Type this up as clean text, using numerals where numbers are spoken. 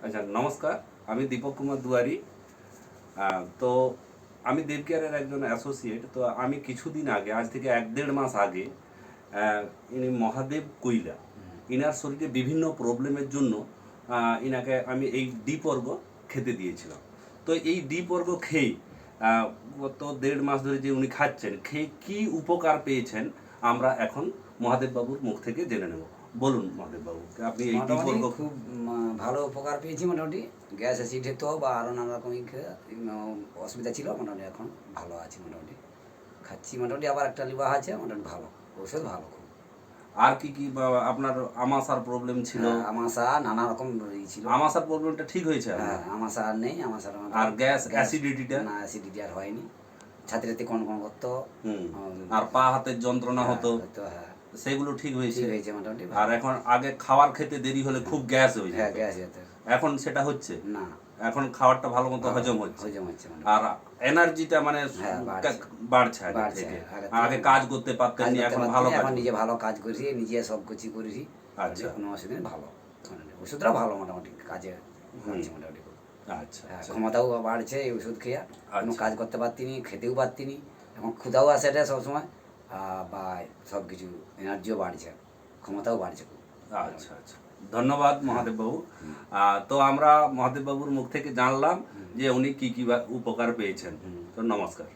আচ্ছা, নমস্কার। আমি দীপক কুমার দুয়ারি। তো আমি দেবকেয়ারের একজন অ্যাসোসিয়েট। তো আমি কিছুদিন আগে, আজ থেকে 1-1.5 মাস আগে, ইনি মহাদেব কৈলা, ইনার শরীরে বিভিন্ন প্রবলেমের জন্য ইনাকে আমি এই ডি পর্গ খেতে দিয়েছিলাম। তো এই ডি পর্গ খেয়ে গত 1.5 মাস ধরে যে উনি খাচ্ছেন, খেয়ে কী উপকার পেয়েছেন আমরা এখন মহাদেব বাবুর মুখ থেকে জেনে নেব। বলুন মহাদেব বাবু, আপনি এই ডি মোটামুটি পর্গ খুব ভালো উপকার পেয়েছি। মোটামুটি গ্যাস অ্যাসিড হতো বা আরও নানা রকম অসুবিধা ছিল, মোটামুটি এখন ভালো আছি। মোটামুটি খাচ্ছি, মোটামুটি আবার একটা লিভার আছে, মোটামুটি ভালো, ওষুধ ভালো খুব। আর কি কি আপনার আমাশার প্রবলেম ছিল? আমাশা নানা রকম ছিল। আমাশার প্রবলেমটা ঠিক হয়েছে হ্যাঁ, আপনার? আমাশা আর নেই। আমাশার আর গ্যাস অ্যাসিডিটিটা? না, অ্যাসিডিটি আর হয়নি। ছাতি রাতি কোন করতো। আর পা হাতের যন্ত্রণা হতো? হ্যাঁ, সেগুলো ঠিক হয়েছে? ঠিক হয়েছে মোটামুটি। আর এখন আগে খাবার খেতে দেরি হলে খুব গ্যাস হয়ে হ্যাঁ, যেত, গ্যাস যেত। এখন সেটা হচ্ছে না, এখন খাবারটা ভালো মতো হজম হচ্ছে। আর এনার্জিটা মানে বাড়ছে আগে থেকে। আগে কাজ করতে পারতেন না, এখন ভালো কাজ, এখন নিজে ভালো কাজ করেছি, নিজে সব কিছু করেছি। আচ্ছা, কোনো অসুবিধা নেই, ভালো। ওষুধটা ভালো, মোটামুটি কাজে মোটামুটি। আচ্ছা, ক্ষমতাও বাড়ছে এই ওষুধ খেয়ে। কোনো আচ্ছা। কাজ করতে পারতিনি, খেতেও পারতিনি। এখন ক্ষুধাও আসে এটা সবসময়, বা সব কিছু এনার্জিও বাড়ছে, ক্ষমতাও বাড়ছে খুব। আচ্ছা আচ্ছা, ধন্যবাদ মহাদেব বাবু। তো আমরা মহাদেব বাবুর মুখ থেকে জানলাম যে উনি কি কি উপকার পেয়েছেন। তো নমস্কার।